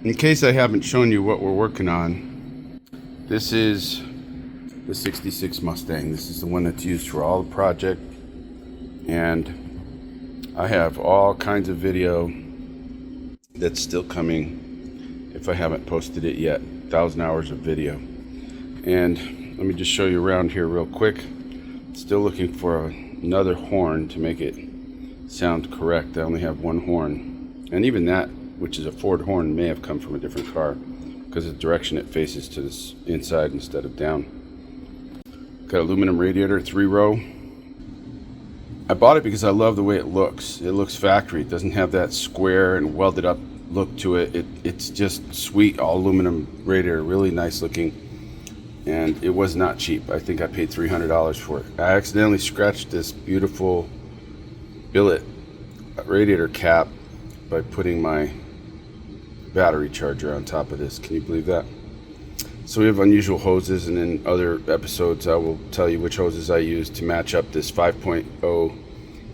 In case I haven't shown you what we're working on, this is the 66 Mustang. This is the one that's used for all the project, and I have all kinds of video that's still coming if I haven't posted it yet. 1,000 hours of video. And let me just show you around here real quick. Still looking for another horn to make it sound correct. I only have one horn, and even that, which is a Ford horn, may have come from a different car because of the direction it faces to this inside instead of down. Got aluminum radiator, 3-row. I bought it because I love the way it looks. It looks factory. It doesn't have that square and welded up look to it. It's just sweet, all aluminum radiator, really nice looking. And it was not cheap. I think I paid $300 for it. I accidentally scratched this beautiful billet radiator cap by putting my battery charger on top of this. Can you believe that? So we have unusual hoses, and in other episodes I will tell you which hoses I use to match up this 5.0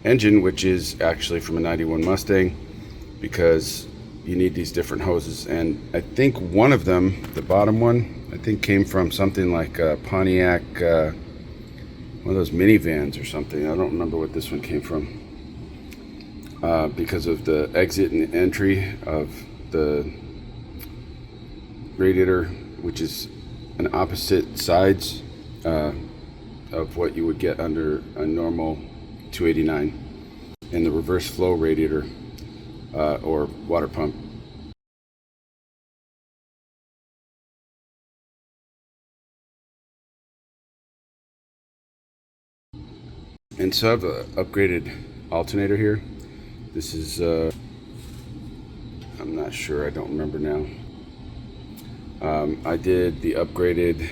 engine, which is actually from a 91 Mustang, because you need these different hoses. And I think one of them, the bottom one, I think came from something like a Pontiac, one of those minivans or something. I don't remember what this one came from, because of the exit and entry of the radiator, which is an opposite sides of what you would get under a normal 289, and the reverse flow radiator or water pump. And so I have an upgraded alternator here. This is I'm not sure, I don't remember now. I did the upgraded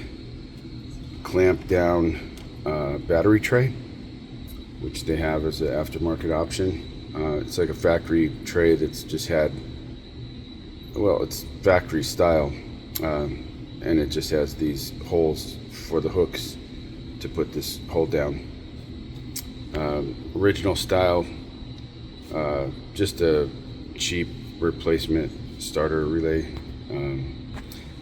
clamp down battery tray, which they have as an aftermarket option. It's like a factory tray that's just had, well, it's factory style, and it just has these holes for the hooks to put this hole down. Original style, just a cheap replacement starter relay.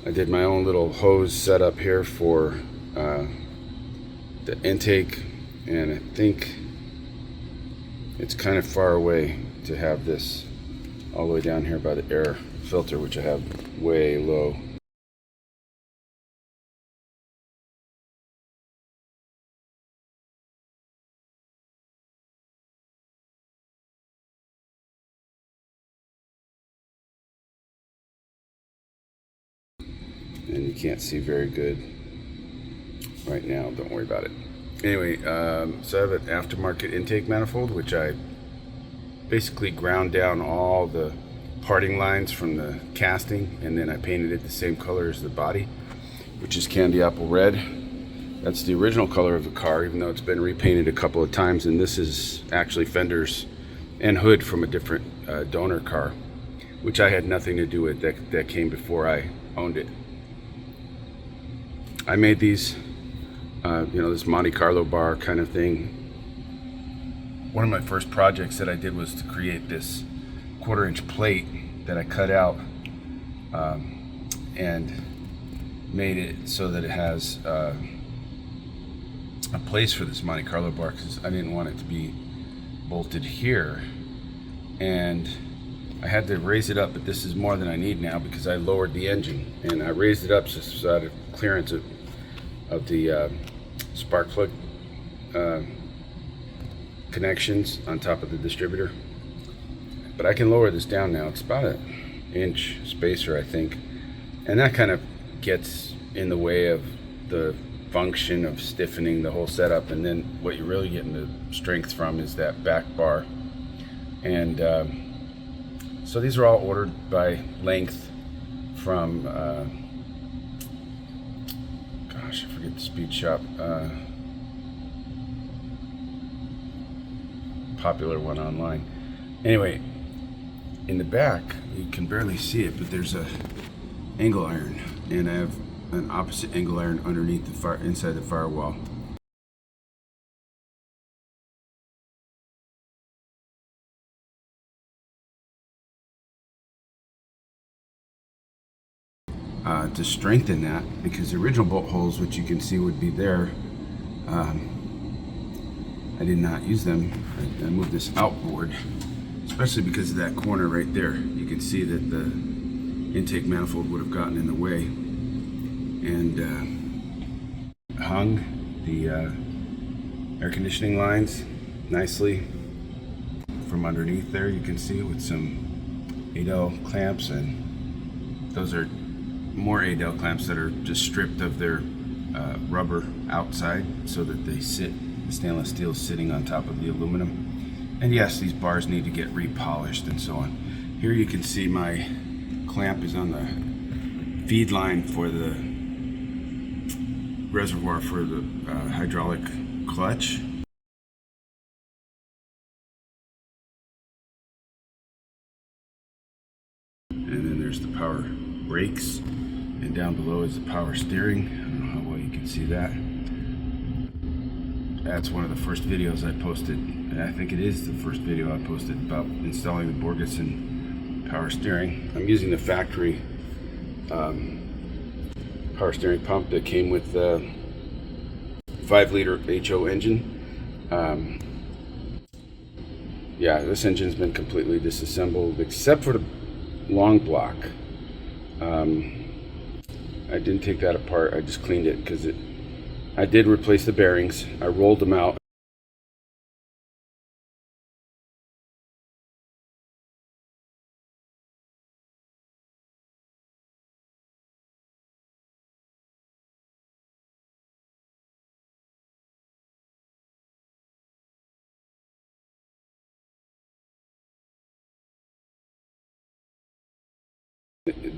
I did my own little hose setup here for the intake, and I think it's kind of far away to have this all the way down here by the air filter, which I have way low. And you can't see very good right now, don't worry about it. Anyway, so I have an aftermarket intake manifold, which I basically ground down all the parting lines from the casting, and then I painted it the same color as the body, which is candy apple red. That's the original color of the car, even though it's been repainted a couple of times, and this is actually fenders and hood from a different donor car, which I had nothing to do with. That came before I owned it. I made these, this Monte Carlo bar kind of thing. One of my first projects that I did was to create this 1/4-inch plate that I cut out and made it so that it has a place for this Monte Carlo bar, because I didn't want it to be bolted here, and I had to raise it up, but this is more than I need now because I lowered the engine, and I raised it up so I had clearance of the spark plug connections on top of the distributor. But I can lower this down now. It's about an inch spacer, I think, and that kind of gets in the way of the function of stiffening the whole setup. And then what you're really getting the strength from is that back bar. And so these are all ordered by length from gosh, I forget the speed shop, popular one online. Anyway, in the back you can barely see it, but there's a angle iron, and I have an opposite angle iron underneath the inside the firewall. to strengthen that, because the original bolt holes, which you can see would be there, I did not use them. I moved this outboard, especially because of that corner right there. You can see that the intake manifold would have gotten in the way, and hung the air conditioning lines nicely from underneath there. You can see with some 8L clamps, and those are more 8L clamps that are just stripped of their rubber outside, so that they sit, the stainless steel is sitting on top of the aluminum. And yes, these bars need to get repolished and so on. Here you can see my clamp is on the feed line for the reservoir for the hydraulic clutch. And then there's the power brakes, and down below is the power steering. I don't know how well you can see that. That's one of the first videos I posted, and I think it is the first video I posted about installing the Borgeson power steering. I'm using the factory power steering pump that came with the 5-liter HO engine. Yeah, this engine's been completely disassembled except for the long block. I didn't take that apart. I just cleaned it because I did replace the bearings. I rolled them out.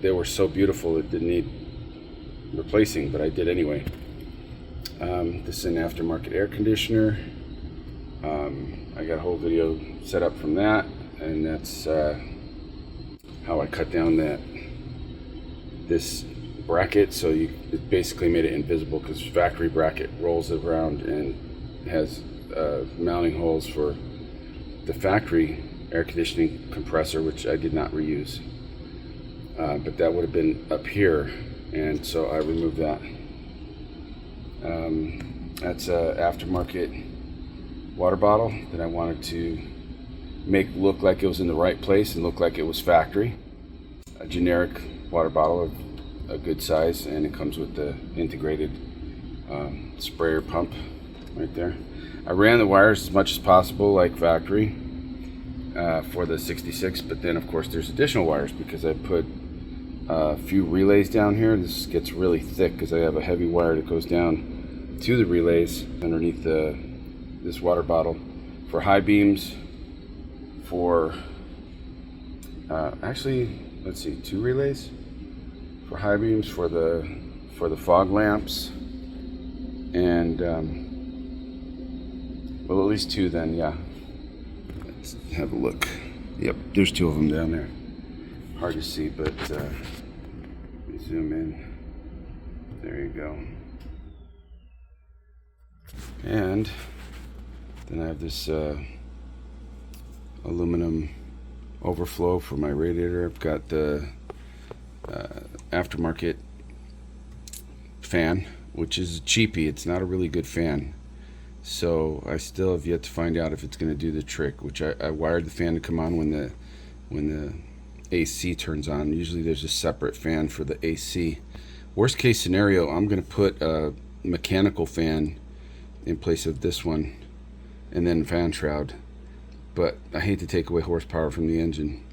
They were so beautiful it didn't need replacing, but I did anyway. This is an aftermarket air conditioner. I got a whole video set up from that, and that's how I cut down this bracket. So it basically made it invisible, because factory bracket rolls around and has mounting holes for the factory air conditioning compressor, which I did not reuse. But that would have been up here, and so I removed that. That's a aftermarket water bottle that I wanted to make look like it was in the right place and look like it was factory. A generic water bottle of a good size, and it comes with the integrated sprayer pump right there. I ran the wires as much as possible like factory for the 66, but then of course there's additional wires because I put a few relays down here. This gets really thick because I have a heavy wire that goes down to the relays underneath this water bottle for high beams, for actually, let's see, 2 relays for high beams for the fog lamps, and well, at least 2 then. Yeah, let's have a look. Yep, there's 2 of them down there. Hard to see, but let me zoom in. There you go. And then I have this aluminum overflow for my radiator. I've got the aftermarket fan, which is a cheapie. It's not a really good fan, so I still have yet to find out if it's going to do the trick. Which I wired the fan to come on when the AC turns on. Usually there's a separate fan for the AC. Worst case scenario, I'm going to put a mechanical fan in place of this one, and then fan shroud. But I hate to take away horsepower from the engine,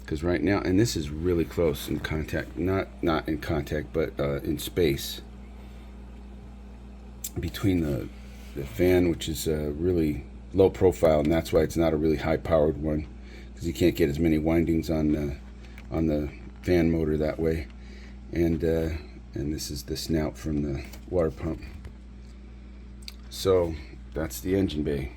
because right now, and this is really close in contact, not in contact, but in space between the fan, which is really low profile, and that's why it's not a really high powered one, because you can't get as many windings on the fan motor that way, and this is the snout from the water pump. So that's the engine bay.